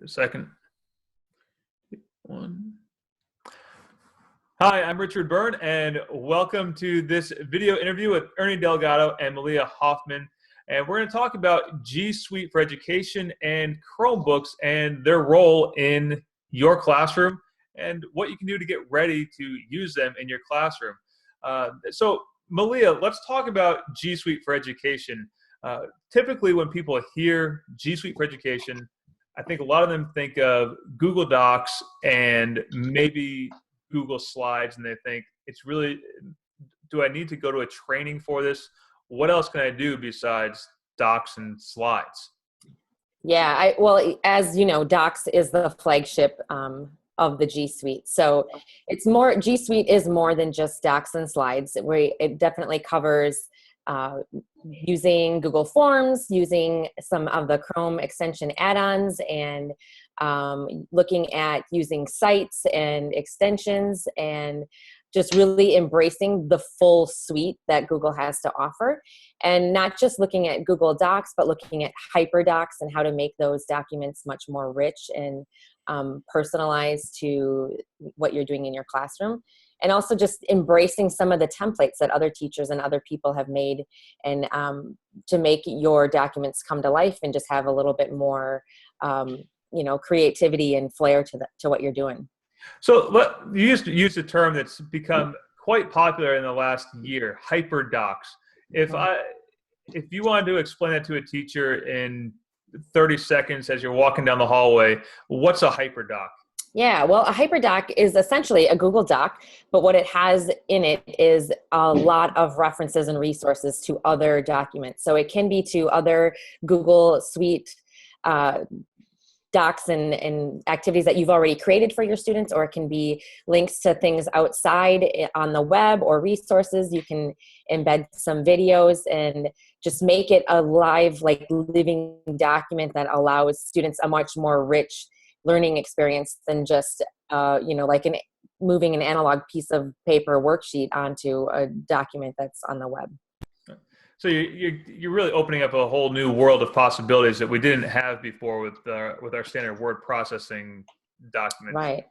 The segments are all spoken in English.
A second. One. Hi, I'm Richard Byrne, and welcome to this video interview with Ernie Delgado and Malia Hoffmann. And we're going to talk about G Suite for Education and Chromebooks and their role in your classroom and what you can do to get ready to use them in your classroom. So, Malia, let's talk about G Suite for Education. Typically, when people hear G Suite for Education, I think a lot of them think of Google Docs and maybe Google Slides, and they think it's really, do I need to go to a training for this? What else can I do besides Docs and Slides? Yeah, well, as you know, Docs is the flagship of the G Suite. So it's more, G Suite is more than just Docs and Slides. It definitely covers using Google Forms, using some of the Chrome extension add-ons, and looking at using sites and extensions, and just really embracing the full suite that Google has to offer. And not just looking at Google Docs, but looking at HyperDocs and how to make those documents much more rich and personalized to what you're doing in your classroom. And also just embracing some of the templates that other teachers and other people have made, and to make your documents come to life and just have a little bit more creativity and flair to what you're doing. So you used a term that's become quite popular in the last year, HyperDocs. If you wanted to explain that to a teacher in 30 seconds as you're walking down the hallway, what's a HyperDoc? Yeah, well, a HyperDoc is essentially a Google Doc, but what it has in it is a lot of references and resources to other documents. So it can be to other Google Suite docs and activities that you've already created for your students, or it can be links to things outside on the web or resources. You can embed some videos and just make it a live, like living document that allows students a much more rich learning experience than just, like moving an analog piece of paper worksheet onto a document that's on the web. So you're really opening up a whole new world of possibilities that we didn't have before with our standard word processing documents. Right.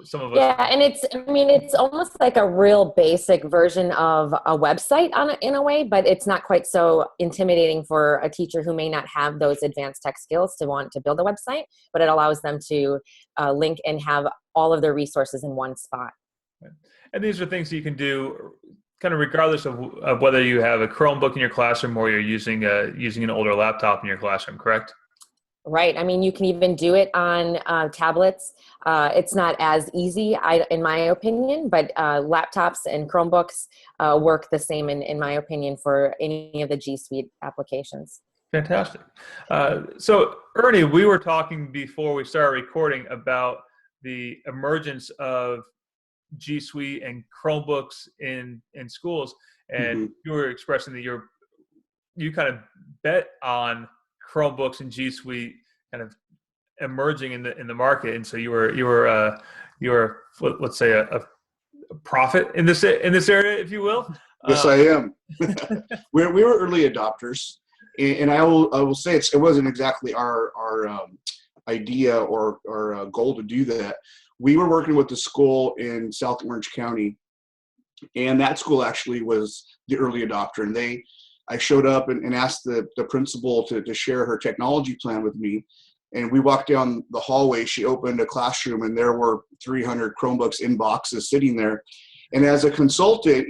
Some of us. Yeah, and it's almost like a real basic version of a website in a way, but it's not quite so intimidating for a teacher who may not have those advanced tech skills to want to build a website, but it allows them to link and have all of their resources in one spot. Right. And these are things that you can do kind of regardless of whether you have a Chromebook in your classroom or you're using an older laptop in your classroom, correct? Right. I mean, you can even do it on tablets. It's not as easy, in my opinion, but laptops and Chromebooks work the same, in my opinion, for any of the G Suite applications. Fantastic. So, Ernie, we were talking before we started recording about the emergence of G Suite and Chromebooks in schools, and you were expressing that you kind of bet on Chromebooks and G Suite kind of emerging in the market, and so you were let's say a prophet in this area, if you will. Yes, I am. we were early adopters, and I will say it wasn't exactly our idea or goal to do that. We were working with the school in South Orange County, and that school actually was the early adopter, and I showed up and asked the principal to share her technology plan with me. And we walked down the hallway. She opened a classroom, and there were 300 Chromebooks in boxes sitting there. And as a consultant,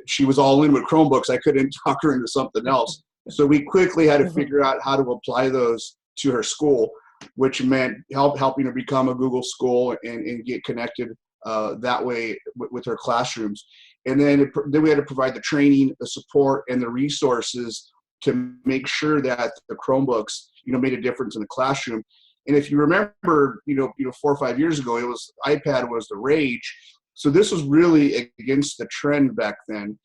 she was all in with Chromebooks. I couldn't talk her into something else. So we quickly had to figure out how to apply those to her school, which meant helping her become a Google school and get connected that way with her classrooms. And then we had to provide the training, the support, and the resources to make sure that the Chromebooks, made a difference in the classroom. And if you remember, 4 or 5 years ago, iPad was the rage. So this was really against the trend back then.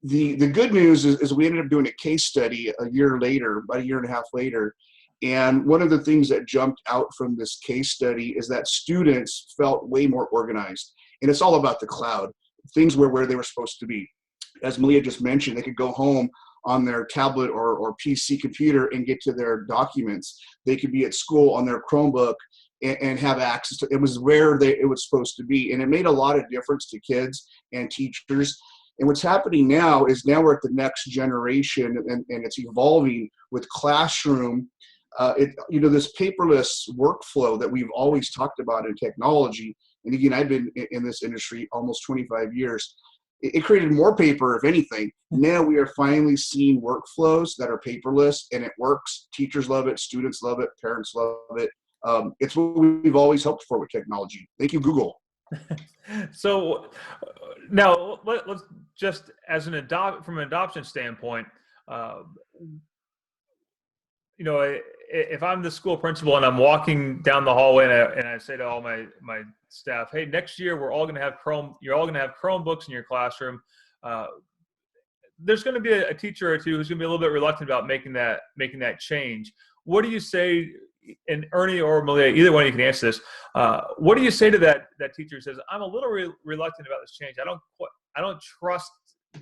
The good news is we ended up doing a case study about a year and a half later. And one of the things that jumped out from this case study is that students felt way more organized. And it's all about the cloud. Things were where they were supposed to be. As Malia just mentioned, they could go home, on their tablet or PC computer and get to their documents. They could be at school on their Chromebook and have access to it. Was where it was supposed to be. And it made a lot of difference to kids and teachers. And what's happening now is now we're at the next generation, and it's evolving with classroom. This paperless workflow that we've always talked about in technology. And again, I've been in this industry almost 25 years. It created more paper, if anything. Now we are finally seeing workflows that are paperless, and it works. Teachers love it, students love it, parents love it. It's what we've always hoped for with technology. Thank you, Google. So now let's just, as from an adoption standpoint, if I'm the school principal and I'm walking down the hallway and I say to all my staff, hey, next year you're all going to have Chromebooks in your classroom. There's going to be a teacher or two who's going to be a little bit reluctant about making that change. What do you say? And Ernie or Malia, either one of you can answer this. What do you say to that teacher who says, I'm a little reluctant about this change. I don't trust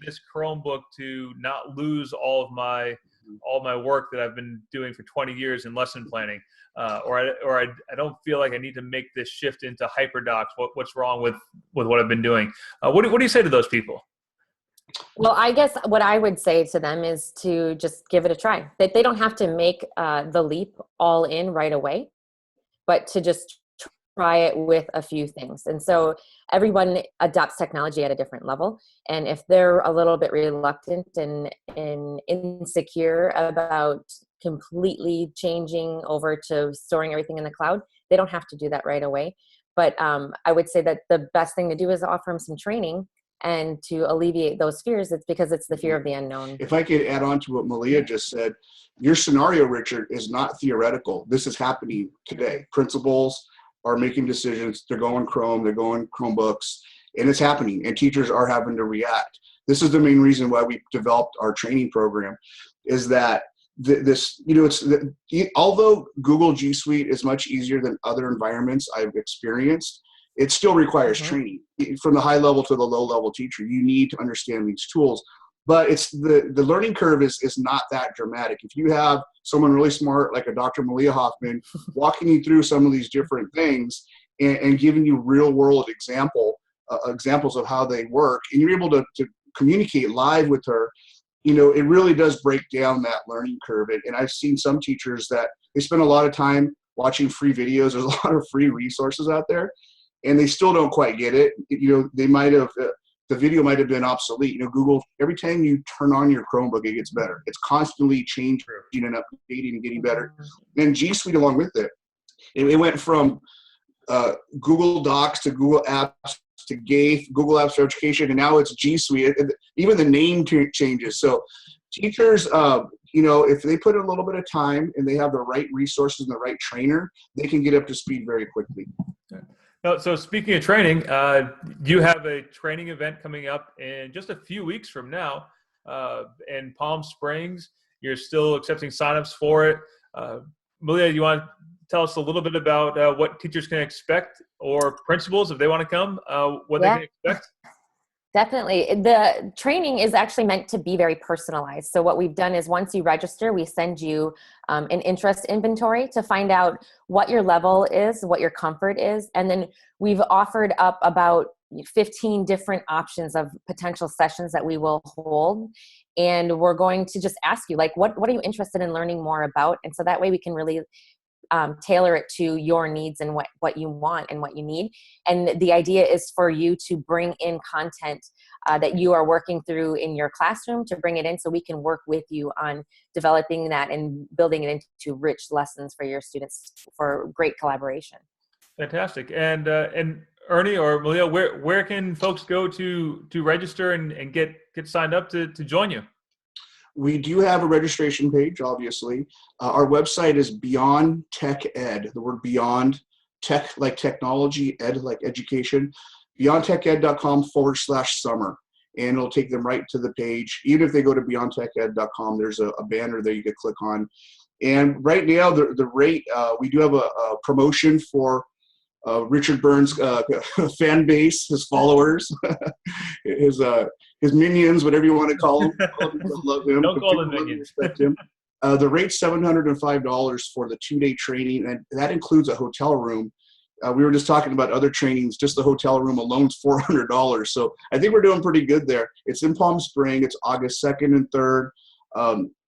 this Chromebook to not lose all my work that I've been doing for 20 years in lesson planning, or I don't feel like I need to make this shift into HyperDocs. What's wrong with what I've been doing? What do you say to those people? Well, I guess what I would say to them is to just give it a try. That they don't have to make the leap all in right away, but to just try it with a few things. And so everyone adopts technology at a different level. And if they're a little bit reluctant and insecure about completely changing over to storing everything in the cloud, they don't have to do that right away. But I would say that the best thing to do is offer them some training and to alleviate those fears. It's because it's the fear of the unknown. If I could add on to what Malia just said, your scenario, Richard, is not theoretical. This is happening today. Principals are making decisions. They're going Chrome, they're going Chromebooks, and it's happening, and teachers are having to react. This is the main reason why we developed our training program, is that although Google G Suite is much easier than other environments I've experienced, it still requires training. From the high level to the low level teacher, you need to understand these tools. But it's the learning curve is not that dramatic. If you have someone really smart like a Dr. Malia Hoffmann walking you through some of these different things and giving you real world examples of how they work, and you're able to communicate live with her, it really does break down that learning curve. And I've seen some teachers that they spend a lot of time watching free videos. There's a lot of free resources out there, and they still don't quite get it. They might have, the video might have been obsolete. Google, every time you turn on your Chromebook, it gets better. It's constantly changing and updating and getting better. And G Suite along with it. It went from Google Docs to Google Apps to GAIF, Google Apps for Education, and now it's G Suite. Even the name changes. So teachers, if they put in a little bit of time and they have the right resources and the right trainer, they can get up to speed very quickly. So speaking of training, you have a training event coming up in just a few weeks from now in Palm Springs. You're still accepting signups for it. Malia, you want to tell us a little bit about what teachers can expect, or principals, if they want to come, what they can expect? Definitely. The training is actually meant to be very personalized. So what we've done is once you register, we send you an interest inventory to find out what your level is, what your comfort is. And then we've offered up about 15 different options of potential sessions that we will hold. And we're going to just ask you, what are you interested in learning more about? And so that way we can really tailor it to your needs and what you want and what you need. And the idea is for you to bring in content that you are working through in your classroom, to bring it in so we can work with you on developing that and building it into rich lessons for your students for great collaboration. Fantastic. And Ernie or Malia, where can folks go to register and get signed up to join you? We do have a registration page, obviously. Our website is Beyond Tech Ed, the word beyond, tech like technology, ed like education, beyondteched.com/summer. And it'll take them right to the page. Even if they go to beyondteched.com, there's a banner there you could click on. And right now, the rate, we do have a promotion for Richard Byrne's fan base, his followers, his minions, whatever you want to call them. All the people love him. Don't call them minions. Respect him. The rate's $705 for the 2-day training, and that includes a hotel room. We were just talking about other trainings. Just the hotel room alone is $400. So I think we're doing pretty good there. It's in Palm Springs. It's August 2nd and 3rd.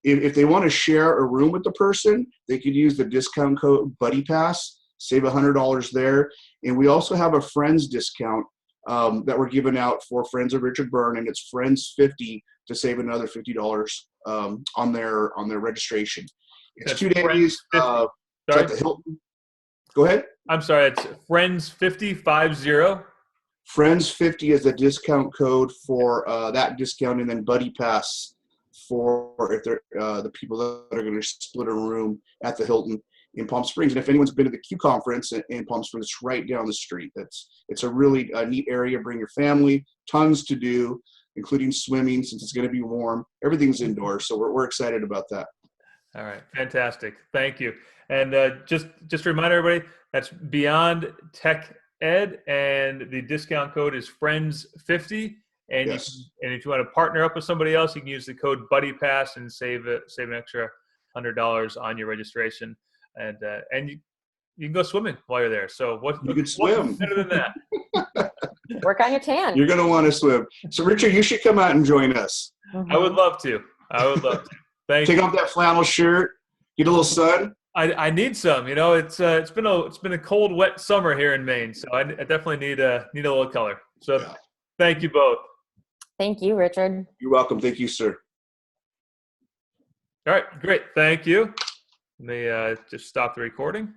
If they want to share a room with the person, they could use the discount code BuddyPass, save $100 there. And we also have a friends discount that we're giving out for friends of Richard Byrne, and it's Friends50 to save another $50 on their registration. It's That's 2 days. It's at the Hilton. Go ahead. I'm sorry, it's Friends50, 50. Friends50 is the discount code for that discount, and then BuddyPass for if they're the people that are going to split a room at the Hilton in Palm Springs. And if anyone's been to the Q conference in Palm Springs, it's right down the street. It's a really neat area. Bring your family. Tons to do, including swimming since it's going to be warm. Everything's indoors, so we're excited about that. All right, fantastic. Thank you. And just to remind everybody, that's Beyond Tech Ed, and the discount code is Friends50. And Yes. if you want to partner up with somebody else, you can use the code BuddyPass and save an extra $100 on your registration. And you can go swimming while you're there. So You can swim. what's better than that? Work on your tan. You're going to want to swim. So Richard, you should come out and join us. I would love to. Thank you. Take off that flannel shirt. Get a little sun. I need some. You know, it's been a cold, wet summer here in Maine, so I definitely need a little color. So Yeah. Thank you both. Thank you, Richard. You're welcome. Thank you, sir. All right, great. Thank you. Let me just stop the recording.